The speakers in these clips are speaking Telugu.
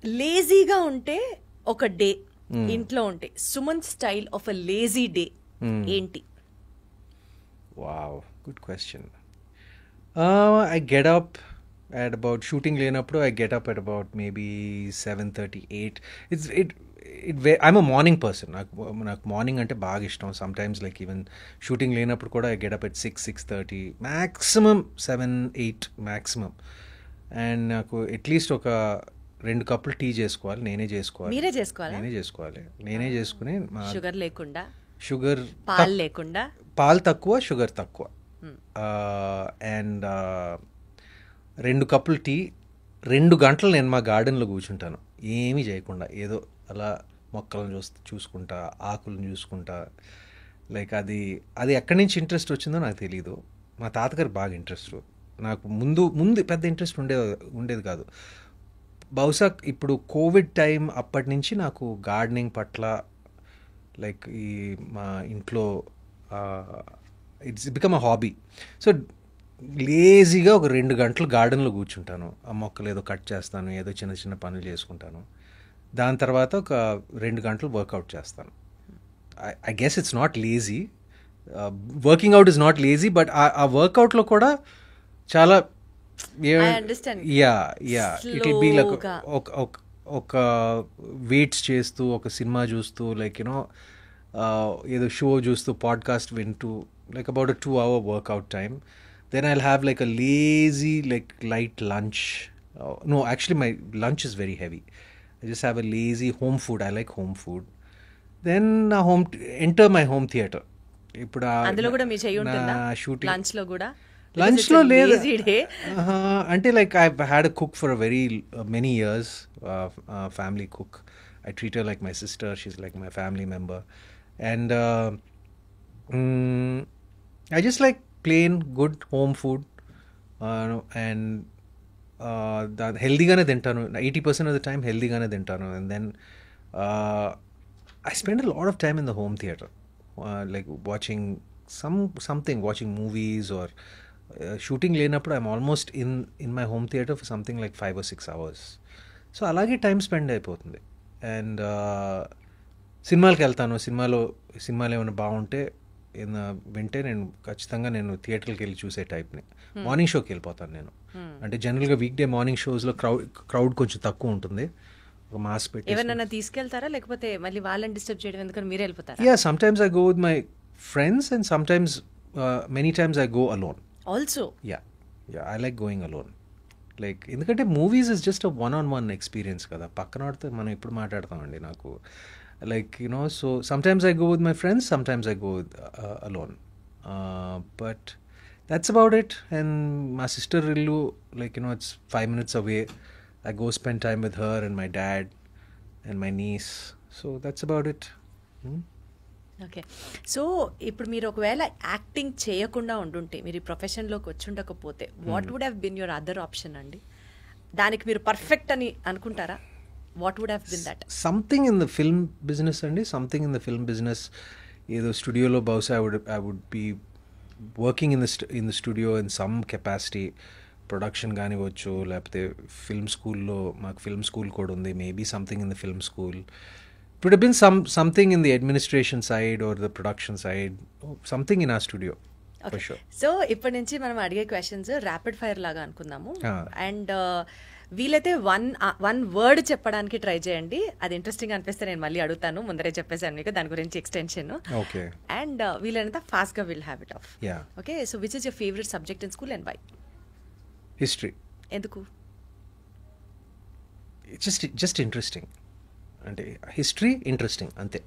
లేజీగా ఉంటే ఒక డే ఇంట్లో ఉంటే Suman style of a lazy day ఏంటి? Wow, good question. I get up at about shooting లేనప్పుడు I get up at about maybe 7:30, 8. I'm a morning person. నాకు మార్నింగ్ అంటే బాగా ఇష్టం. సమ్టైమ్స్ లైక్ ఈవెన్ షూటింగ్ లేనప్పుడు కూడా I get up at 6, 6:30, maximum 7, 8 maximum. And నాకు అట్లీస్ట్ ఒక 2 కప్పులు టీ చేసుకోవాలి, నేనే చేసుకోవాలి. మీరే చేసుకోవాలి? నేనే చేసుకోవాలి, నేనే చేసుకుని. షుగర్ లేకుండా, షుగర్ పాలు లేకుండా, పాలు తక్కువ, షుగర్ తక్కువ. అండ్ 2 కప్పులు టీ. 2 గంటలు నేను మా గార్డెన్లో కూర్చుంటాను ఏమీ చేయకుండా, ఏదో అలా మొక్కలను చూసుకుంటా, ఆకులను చూసుకుంటా. లైక్ అది ఎక్కడి నుంచి ఇంట్రెస్ట్ వచ్చిందో నాకు తెలీదు. మా తాతగారు బాగా ఇంట్రెస్ట్. నాకు ముందు పెద్ద ఇంట్రెస్ట్ ఉండేది కాదు. బహుశా ఇప్పుడు కోవిడ్ టైం అప్పటి నుంచి నాకు గార్డెనింగ్ పట్ల లైక్ ఈ మా ఇంట్లో it's become a hobby. So లేజీగా ఒక 2 గంటలు గార్డెన్లో కూర్చుంటాను. ఆ మొక్కలు ఏదో కట్ చేస్తాను, ఏదో చిన్న చిన్న పనులు చేసుకుంటాను. దాని తర్వాత ఒక 2 గంటలు వర్కౌట్ చేస్తాను. I guess it's not lazy. Working out is not lazy, but ఆ వర్కౌట్లో కూడా చాలా ఇట్ విల్ బీ లైక్ ఒక వెయిట్స్ చేస్తూ, ఒక సినిమా చూస్తూ, లైక్ యూనో ఏదో షో చూస్తూ, పాడ్కాస్ట్ వింటూ, like about a 2-hour workout time. Then I'll have like a lazy, like light lunch. No, actually my lunch is very heavy. I just have a lazy home food. I like home food. Then enter my home theater. ఇప్పుడు అందులో కూడా మీ చెయ్యి ఉంటుందా లంచ్ లో కూడా? లంచ్ లో లేదు అంటే like I had a cook for a very many years, family cook. I treat her like my sister. She's like my family member. And I just like plain good home food, and healthyగానే తింటాను. 80% of the time healthyగానే తింటాను. And then I spend a lot of time in the home theater, like watching watching movies or shooting లేనప్పుడు I'm almost in my home theater for something like 5 or 6 hours. So అలాగే టైం స్పెండ్ అయిపోతుంది. అండ్ సినిమాలకు వెళ్తాను. సినిమాలు ఏమైనా బాగుంటే వింటే ఖచ్చితంగా నేను థియేటర్కి వెళ్ళి చూసే టైప్ని. మార్నింగ్ షోకి వెళ్ళిపోతాను నేను. అంటే జనరల్గా వీక్ డే మార్నింగ్ షోస్లో క్రౌడ్ కొంచెం తక్కువ ఉంటుంది. ఒక మాస్ పెట్టి ఎవరైనా తీసుకెళ్తారా, లేకపోతే మళ్ళీ వాళ్ళని డిస్టర్బ్ చేయడం ఎందుకని మీరే వెళ్ళిపోతారా? Yeah, sometimes I go with my friends and sometimes many times I go alone also. Yeah, I like going alone. Like ఎందుకంటే movies is just a 1-on-1 experience కదా. పక్కన వాడితే మనం ఇప్పుడు మాట్లాడతామండి. నాకు like so sometimes I go with my friends, sometimes I go with alone, but that's about it. And my sister illu, like it's 5 minutes away. I go spend time with her and my dad and my niece. So that's about it. Okay. So ఇప్పుడు మీరు ఒకవేళ యాక్టింగ్ చేయకుండా ఉండుంటే, మీరు ఈ ప్రొఫెషన్లోకి వచ్చి ఉండకపోతే, what would have been your other option అండి? దానికి మీరు పర్ఫెక్ట్ అని అనుకుంటారా? What would have been that? Something in the film business andi, something in the film business. Either studio lo bausa I would be working in the studio in some capacity. Production gaani vachu, lepothe film school lo maaku film school code undi, maybe something in the film school. It would have been something in the administration side or the production side, something in our studio. Okay. For sure. So ఇప్పటి నుంచి మనం అడిగే క్వశ్చన్స్ ర్యాపిడ్ ఫైర్ లాగా అనుకుందాము. అండ్ వీలైతే వన్ వర్డ్ చెప్పడానికి ట్రై చేయండి. అది ఇంట్రెస్టింగ్ అనిపిస్తే నేను మళ్ళీ అడుగుతాను. ముందరే చెప్పేసాను మీకు దాని గురించి ఎక్స్టెన్షన్. ఓకే. అండ్ వీలైనంత ఫాస్ట్ గా will have it off. Yeah. Okay. So which is your favourite subject in school and why? History. ఎందుకు? Just interesting. అంటే హిస్టరీ ఇంట్రెస్టింగ్ అంతే.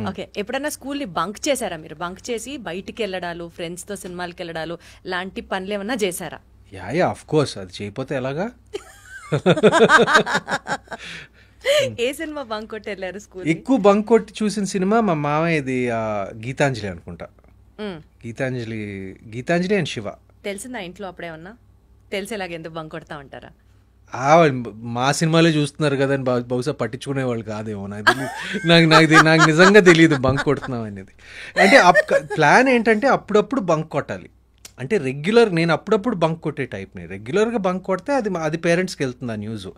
ఓకే. ఎప్పుడన్నా స్కూల్ని బంక్ చేశారా మీరు? బంక్ చేసి బయటికి వెళ్ళడాలు, ఫ్రెండ్స్తో సినిమాలకి వెళ్ళడాలు లాంటి పనులు ఏమన్నా చేశారా? Yeah of course. అది చేయకపోతే ఎలాగా? ఏ సినిమా బంక్ కొట్టి వెళ్ళారు స్కూల్? ఎక్కువ బంక్ కొట్టి చూసిన సినిమా మా మామయ్యది గీతాంజలి అనుకుంటా. గీతాంజలి అండ్ శివ. తెలిసిందా ఇంట్లో అప్పుడేమన్నా? తెలిసేలాగా ఎందుకు బంక్ కొడతా ఉంటారా? మా సినిమాలే చూస్తున్నారు కదా అని బహుశా పట్టించుకునేవాళ్ళు కాదేమో. నాకు నిజంగా తెలియదు బంక్ కొడుతున్నాం అనేది. అంటే ప్లాన్ ఏంటంటే అప్పుడప్పుడు బంక్ కొట్టాలి. అంటే రెగ్యులర్ నేను అప్పుడప్పుడు బంక్ కొట్టే టైప్ని. రెగ్యులర్గా బంక్ కొడితే అది పేరెంట్స్కి వెళ్తుంది ఆ న్యూస్.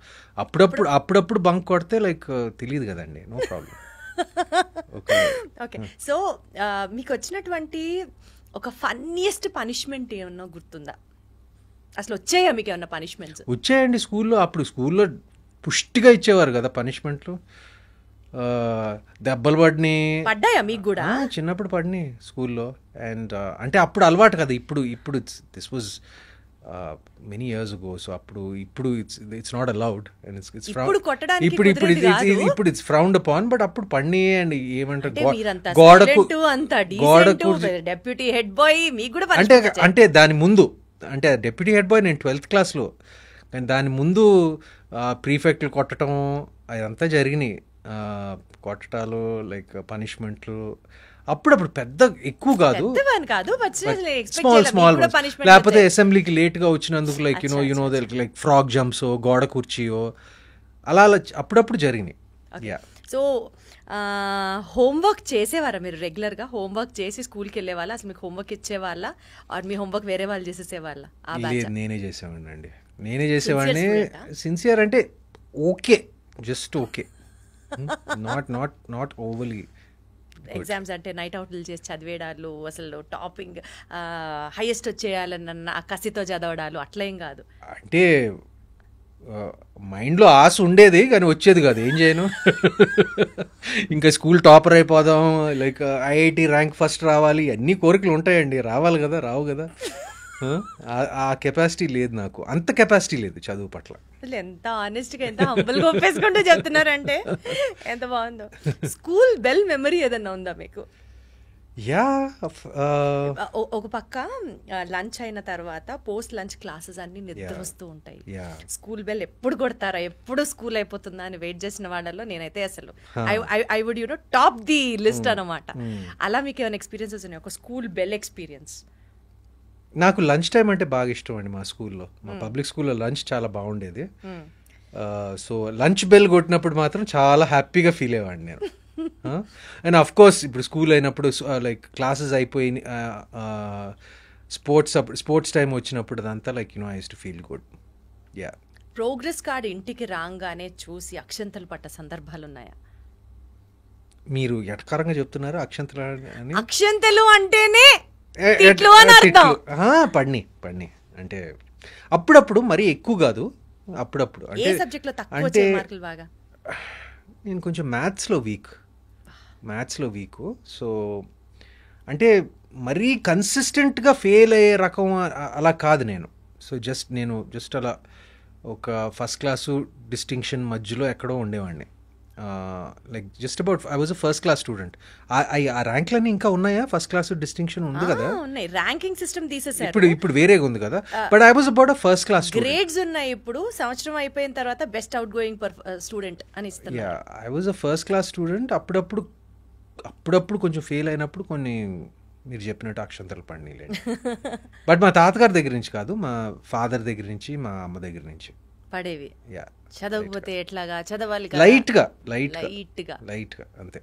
అప్పుడప్పుడు బంక్ కొడితే లైక్ తెలియదు కదండి, నో ప్రాబ్లం. ఓకే, సో మీకు వచ్చినటువంటి ఒక ఫన్నీయెస్ట్ పనిష్మెంట్ ఏమన్నా గుర్తుందా? అసలు వచ్చాయా మీకు ఏమన్నా పనిష్మెంట్స్? వచ్చాయండి స్కూల్లో పుష్టిగా ఇచ్చేవారు కదా పనిష్మెంట్లు. దెబ్బలు పడ్డాయా మీకు కూడా? చిన్నప్పుడు పడినాయి స్కూల్లో. అండ్ అంటే అప్పుడు అలవాటు కదా. ఇప్పుడు this was many years ago. So ఇప్పుడు ఇట్స్ నాట్ అలౌడ్. ఇప్పుడు ఇట్స్ ఫ్రౌండ్ అపాన్. బట్ అప్పుడు పడినాయి. అండ్ ఏమంటారు, అంటే దాని ముందు, అంటే డెప్యూటీ హెడ్ బాయ్ నేను 12th క్లాస్లో, కానీ దాని ముందు ప్రీఫెక్ట్లు కొట్టడం అదంతా జరిగినాయి. కొట్టడాలు లైక్ పనిష్మెంట్లు అప్పుడప్పుడు, పెద్ద ఎక్కువ కాదు, స్మాల్. లేకపోతే అసెంబ్లీకి లేట్గా వచ్చినందుకు like you know like frog jumps, గోడ కుర్చీయో అలా అప్పుడప్పుడు జరిగినాయి. సో హోంవర్క్ చేసేవారా మీరు? రెగ్యులర్గా హోంవర్క్ చేసి స్కూల్కి వెళ్ళే వాళ్ళ? అసలు మీకు హోంవర్క్ ఇచ్చేవాళ్ళ, ఆర్ మీ హోంవర్క్ వేరే వాళ్ళు చేసేసేవాళ్ళ? నేనే చేసేవాడిని. సిన్సియర్ అంటే okay, just okay, not overly. Exams అంటే నైట్ అవుట్లు చేసి చదివేడాలు, అసలు టాపింగ్ హైయెస్ట్ వచ్చేయాలన్న కసితో చదవడాలు అట్లా ఏం కాదు. అంటే మైండ్లో ఆశ ఉండేది కానీ వచ్చేది కాదు, ఏం చేయను. ఇంకా స్కూల్ టాపర్ అయిపోదాం, లైక్ ఐఐటి ర్యాంక్ ఫస్ట్ రావాలి, అన్ని కోరికలు ఉంటాయండి. రావాలి కదా, రావు కదా. ఆ కెపాసిటీ లేదు నాకు, అంత కెపాసిటీ లేదు చదువు పట్ల. ఎంత ఆనెస్ట్గా, ఎంత హంబుల్గా ఒప్పేసుకుంటూ చెప్తున్నారంటే ఎంత బాగుందో. స్కూల్ బెల్ మెమరీ ఏదన్నా ఉందా మీకు? ఒక పక్క లంచ్ అయిన తర్వాత పోస్ట్ లంచ్ క్లాసెస్ అన్ని నిద్ర వస్తూ ఉంటాయి. స్కూల్ బెల్ ఎప్పుడు కొడతారా, ఎప్పుడు స్కూల్ అయిపోతుందా అని వెయిట్ చేసిన వాళ్ళలో నేనైతే అసలు I would top the list అనమాట. అలా మీకు ఏమైనా ఎక్స్పీరియన్సెస్ ఉన్నాయి, ఒక స్కూల్ బెల్ ఎక్స్పీరియన్స్? నాకు లంచ్ టైం అంటే బాగా ఇష్టం అండి. మా స్కూల్లో, మా పబ్లిక్ స్కూల్లో లంచ్ చాలా బాగుండేది. సో లంచ్ బెల్ కొట్టినప్పుడు మాత్రం చాలా హ్యాపీగా ఫీల్ అయ్యేవాడిని నేను. అండ్ అఫ్ కోర్స్ ఇప్పుడు స్కూల్ అయినప్పుడు లైక్ క్లాసెస్ అయిపోయి స్పోర్ట్స్ టైం వచ్చినప్పుడు అదంతా like I use to feel good. Progress card ఇంటికి రాగానే చూసి అక్షంతలు పట్ట సందర్భాలు ఉన్నాయా? మీరు ఎటకారంగా చెప్తున్నారు అక్షంతలు అని. అక్షంతలు అంటేనే పడిని అంటే అప్పుడప్పుడు మరీ ఎక్కువ కాదు, అప్పుడప్పుడు. అంటే నేను కొంచెం మ్యాథ్స్లో వీక్. సో అంటే మరీ కన్సిస్టెంట్గా ఫెయిల్ అయ్యే రకం అలా కాదు నేను. సో జస్ట్ అలా ఒక ఫస్ట్ క్లాసు డిస్టింక్షన్ మధ్యలో ఎక్కడో ఉండేవాడిని. Like just about I was a first class student. ఆ ర్యాంక్లన్నీ ఇంకా ఉన్నాయా? ఫస్ట్ క్లాస్ డిస్టింక్షన్ ఉంది కదా, ర్యాంకింగ్ సిస్టమ్ తీసేసారు, ఇప్పుడు వేరేగా ఉంది కదా. But I was about a first class student. Grades ఉన్నాయి ఇప్పుడు, సంవత్సరం అయిపోయిన తర్వాత బెస్ట్ అవుట్ గోయింగ్ స్టూడెంట్ అని ఇస్తున్నారు. I was a first class student. అప్పుడప్పుడు కొంచెం ఫెయిల్ అయినప్పుడు కొన్ని మీరు చెప్పినట్టు అక్షంతలు పడినాయిలేండి. బట్ మా తాతగారి దగ్గర నుంచి కాదు, మా ఫాదర్ దగ్గర నుంచి, మా అమ్మ దగ్గర నుంచి పడేవి. చదవకపోతే ఎట్లాగా, చదవాలి లైట్గా అంతే.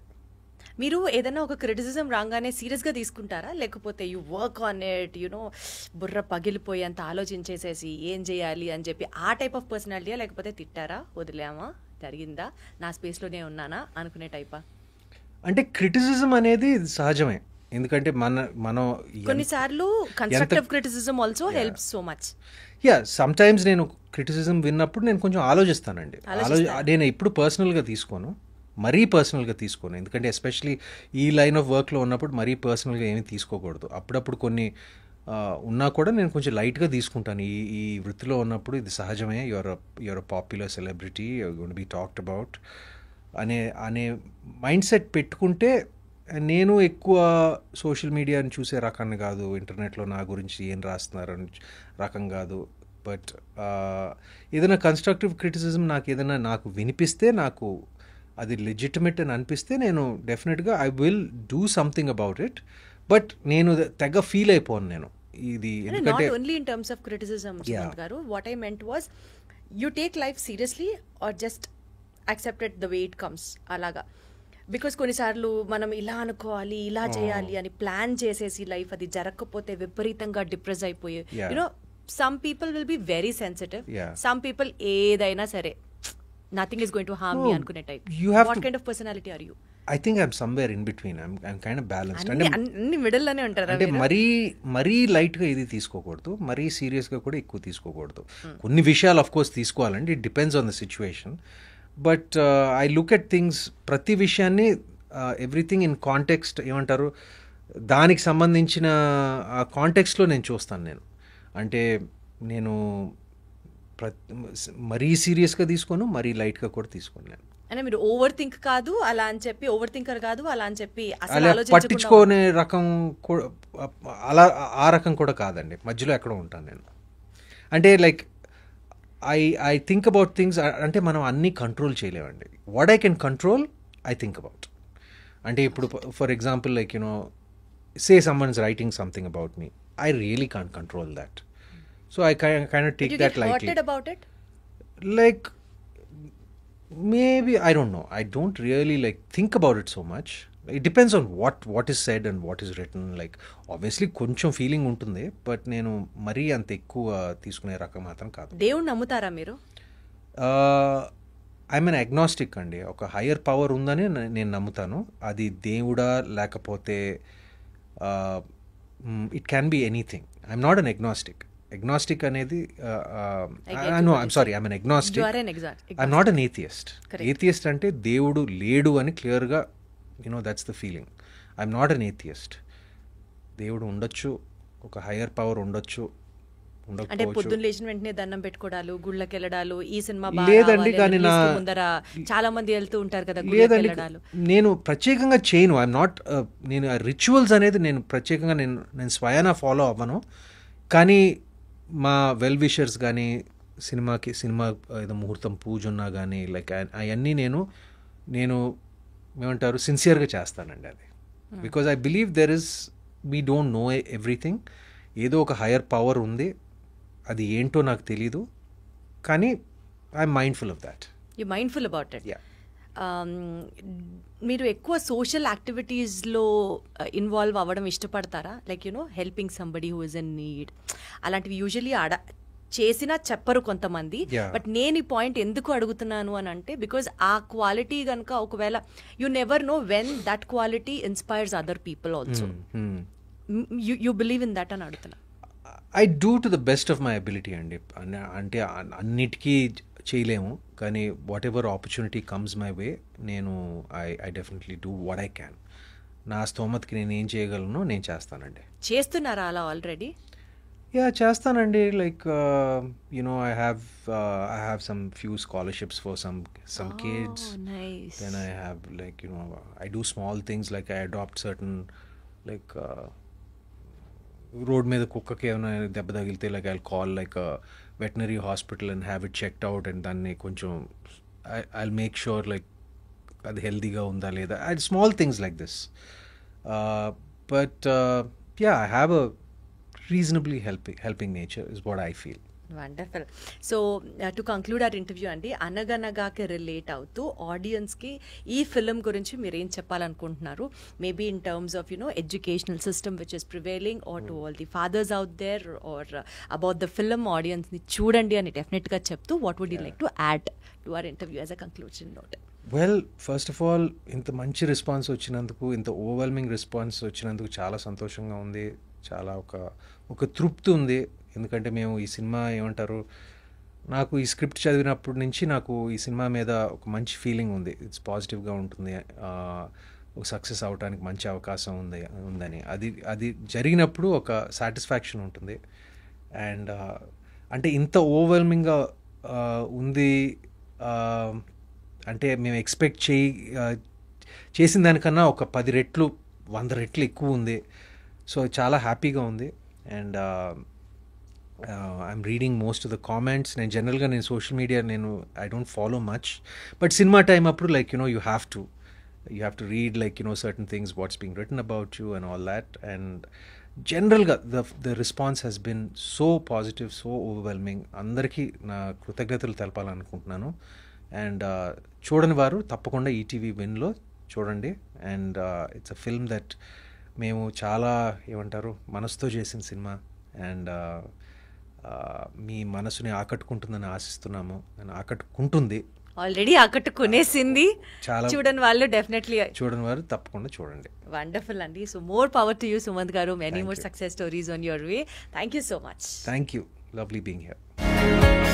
మీరు ఏదైనా ఒక క్రిటిసిజం రాగానే సీరియస్గా తీసుకుంటారా, లేకపోతే యూ వర్క్ ఆన్ ఇట్, బుర్ర పగిలిపోయేంత ఆలోచించేసేసి ఏం చేయాలి అని చెప్పి ఆ టైప్ ఆఫ్ పర్సనాలిటీయా, లేకపోతే తిట్టారా, వదిలేమా, జరిగిందా, నా స్పేస్లోనే ఉన్నానా అనుకునే టైపా? అంటే క్రిటిసిజం అనేది సహజమే, ఎందుకంటే మనం కొన్నిసార్లు constructive criticism also helps so much. Sometimes నేను క్రిటిసిజం విన్నప్పుడు నేను కొంచెం ఆలోచిస్తానండి. నేను ఎప్పుడు పర్సనల్గా తీసుకోను, ఎందుకంటే ఎస్పెషలీ ఈ లైన్ ఆఫ్ వర్క్లో ఉన్నప్పుడు మరీ పర్సనల్గా ఏమీ తీసుకోకూడదు. అప్పుడప్పుడు కొన్ని ఉన్నా కూడా నేను కొంచెం లైట్గా తీసుకుంటాను. ఈ వృత్తిలో ఉన్నప్పుడు ఇది సహజమే, your a popular celebrity, your going to be talked about అనే మైండ్ సెట్ పెట్టుకుంటే, నేను ఎక్కువ సోషల్ మీడియాని చూసే రకాన్ని కాదు, ఇంటర్నెట్లో నా గురించి ఏం రాస్తున్నారని రకం కాదు. బట్ ఏదైనా కన్స్ట్రక్టివ్ క్రిటిసిజం నాకు వినిపిస్తే, నాకు అది లెజిటిమేట్ అని అనిపిస్తే, నేను డెఫినెట్గా I will do something about it. But నేను తెగ ఫీల్ అయిపోను నేను ఇది, ఎందుకంటే not only in terms of criticism గారు, what I meant was you take life seriously or just accepted the way it comes అలాగా. బికాస్ కొన్నిసార్లు మనం ఇలా అనుకోవాలి ఇలా చేయాలి అని ప్లాన్ చేసేసి లైఫ్ అది జరగకపోతే విపరీతంగా డిప్రెస్ అయిపోయి you know some people will be very sensitive, some people ఏదైనా సరే nothing is going to harm me అనుకునే type. What kind of personality are you? I think I'm somewhere in between. I'm kind of balanced. అన్ని మిడిల్ లోనే ఉంటారు. అంటే మరీ లైట్గా ఇది తీసుకోకూడదు, మరీ సీరియస్గా కూడా ఎక్కువ తీసుకోకూడదు. కొన్ని విషయాలు ఆఫ్ కోర్స్ తీసుకోవాలండి, it depends on the situation. But I look at things, ప్రతి విషయాన్ని ఎవ్రీథింగ్ ఇన్ కాంటెక్స్ట్ ఏమంటారు, దానికి సంబంధించిన ఆ కాంటెక్స్ట్లో నేను చూస్తాను. అంటే నేను మరీ సీరియస్గా తీసుకోను, మరీ లైట్గా కూడా తీసుకోను. నేను అంటే మీరు ఓవర్ థింక్ కాదు అలా అని చెప్పి, ఓవర్ థింకర్ కాదు అలా అని చెప్పి అలా పట్టించుకోనే రకం అలా ఆ రకం కూడా కాదండి, మధ్యలో ఎక్కడో ఉంటాను నేను. అంటే like I think about things. అంటే మనం అన్నీ కంట్రోల్ చేయలేమండి. What I can control I think about. అంటే ఇప్పుడు for example like say someone's writing something about me, I really can't control that. So I kind of take that lightly. Like maybe I don't know, I don't really like think about it so much. It depends on what is said and what is written. Like obviously కొంచెం ఫీలింగ్ ఉంటుంది, బట్ నేను మరీ అంత ఎక్కువ తీసుకునే రకం మాత్రం కాదు. దేవుడు నమ్ముతారా మీరు? ఐఎమ్ అన్ అగ్నాస్టిక్ అండి. ఒక హయ్యర్ పవర్ ఉందని నేను నమ్ముతాను. అది దేవుడా లేకపోతే it can be anything. I'm not an agnostic. Agnostic అనేది no, I'm sorry, I'm an agnostic. You are an agnostic. I'm not an atheist. Atheist అంటే దేవుడు లేడు అని క్లియర్గా that's the feeling. I'm not an atheist. దేవుడు ఉండొచ్చు, ఒక హయ్యర్ పవర్ ఉండొచ్చు, అంటే పొద్దున్న లేచిన వెంటనే దండం పెట్టుకోవడాలు, గుళ్ళకి వెళ్ళడాలు, ఈ సినిమా లేదండి. కానీ ముందర చాలా మంది వెళ్తూ ఉంటారు కదా. లేదండి, నేను ప్రత్యేకంగా చేయను. ఐఎమ్ నాట్, నేను రిచువల్స్ అనేది నేను ప్రత్యేకంగా నేను స్వయానా ఫాలో అవ్వను. కానీ మా వెల్ విషర్స్ కానీ సినిమా ఏదో ముహూర్తం పూజ ఉన్నా కానీ లైక్ అవన్నీ నేను ఏమంటారు సిన్సియర్గా చేస్తానండి అది. Because I believe we don't know everything. ఏదో ఒక హయ్యర్ పవర్ ఉంది, అది ఏంటో నాకు తెలీదు, కానీ I'm mindful of that. You mindful about it. Yeah. మీరు ఎక్కువ సోషల్ యాక్టివిటీస్లో ఇన్వాల్వ్ అవ్వడం ఇష్టపడతారా? Like helping somebody who is in need అలాంటివి యూజువలీ చేసినా చెప్పరు కొంతమంది. బట్ నేను ఈ పాయింట్ ఎందుకు అడుగుతున్నాను అని అంటే, బికాజ్ ఆ క్వాలిటీ కనుక ఒకవేళ you never know when that quality inspires other people also. You believe in that అని అడుగుతున్నా. I do to the best of my ability అండి. అంటే అన్నిటికీ చేయలేము, కానీ whatever opportunity comes my way నేను I definitely do what I can. నా స్తోమతకి నేను ఏం చేయగలను నేను చేస్తానండి. చేస్తున్నారా అలా ఆల్రెడీ? యా, చేస్తానండి. Like I have some few scholarships for some kids. Nice. Then I have like I do small things like I adopt certain like road మీద కుక్కకి ఏమైనా దెబ్బ తగిలితే like I call like veterinary hospital and have it checked out, and దాన్ని కొంచెం ఐ మేక్ షూర్ లైక్ అది హెల్తీగా ఉందా లేదా. Small things like this. But yeah, I have a reasonably helping nature is what I feel. Wonderful. So to conclude our interview అండి, అనగనగాకి రిలేట్ అవుతూ ఆడియన్స్కి ఈ ఫిల్మ్ గురించి మీరు ఏం చెప్పాలనుకుంటున్నారు? Maybe in terms of educational system which is prevailing, or to all the fathers out there, or about the film ఆడియన్స్ని చూడండి అని డెఫినెట్గా చెప్తూ what would you like to add to our interview as a conclusion note? Well, first of all ఇంత మంచి రెస్పాన్స్ వచ్చినందుకు, ఇంత ఓవర్వెల్మింగ్ రెస్పాన్స్ వచ్చినందుకు చాలా సంతోషంగా ఉంది. చాలా ఒక తృప్తి ఉంది. ఎందుకంటే మేము ఈ సినిమా ఏమంటారు, నాకు ఈ స్క్రిప్ట్ చదివినప్పటి నుంచి నాకు ఈ సినిమా మీద ఒక మంచి ఫీలింగ్ ఉంది. ఇట్స్ పాజిటివ్గా ఉంటుంది, ఒక సక్సెస్ అవడానికి మంచి అవకాశం ఉందని. అది జరిగినప్పుడు ఒక సాటిస్ఫాక్షన్ ఉంటుంది. అండ్ అంటే ఇంత ఓవర్వెల్మింగ్గా ఉంది అంటే మేము ఎక్స్పెక్ట్ చేసిన దానికన్నా ఒక 10 రెట్లు 100 రెట్లు ఎక్కువ ఉంది. సో చాలా హ్యాపీగా ఉంది. And I'm reading most of the comments. నేను జనరల్గా social media I don't follow much, but cinema time అప్పుడు like you have to read like certain things what's being written about you and all that. And జనరల్గా the response has been so positive, so overwhelming. అందరికీ నా కృతజ్ఞతలు తెలపాలనుకుంటున్నాను. అండ్ చూడని వారు తప్పకుండా ఈటీవీ విన్లో చూడండి. And it's a film that మేము చాలా ఏమంటారు మనసుతో చేసిన సినిమా. అండ్ మీ మనసుని ఆకట్టుకుంటుందని ఆశిస్తున్నాము. నన్ను ఆకట్టుకుంటుంది. ఆల్రెడీ ఆకట్టుకునేసింది. చాలా చూడని వాళ్ళు డెఫినెట్లీ చూడని వారు తప్పకుండా చూడండి. వండర్ఫుల్ అండి. So more power to you Sumanth గారు. Many Thank more you. Success stories on your way. Thank you so much. Thank you. Lovely being here.